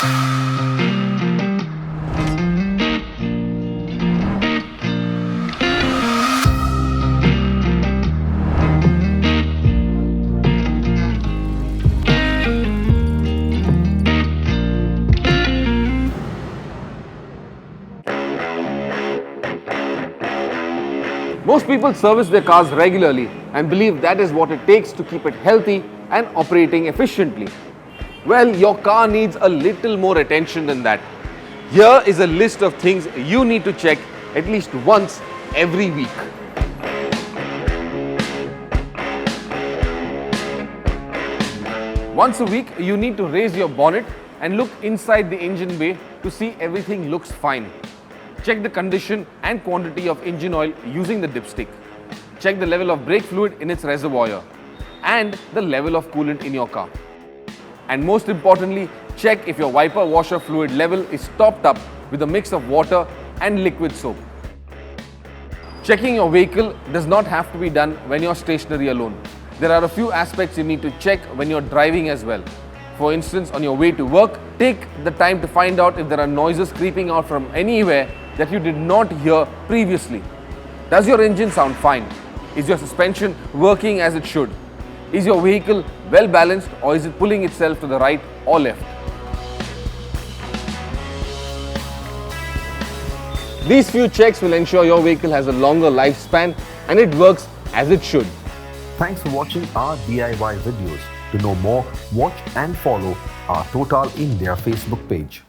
Most people service their cars regularly and believe that is what it takes to keep it healthy and operating efficiently. Well, your car needs a little more attention than that. Here is a list of things you need to check at least once every week. Once a week, you need to raise your bonnet and look inside the engine bay to see everything looks fine. Check the condition and quantity of engine oil using the dipstick. Check the level of brake fluid in its reservoir and the level of coolant in your car. And most importantly, check if your wiper washer fluid level is topped up with a mix of water and liquid soap. Checking your vehicle does not have to be done when you're stationary alone. There are a few aspects you need to check when you're driving as well. For instance, on your way to work, take the time to find out if there are noises creeping out from anywhere that you did not hear previously. Does your engine sound fine? Is your suspension working as it should? Is your vehicle well balanced, or is it pulling itself to the right or left? These few checks will ensure your vehicle has a longer lifespan and it works as it should. Thanks for watching our DIY videos. To know more, watch and follow our Total India Facebook page.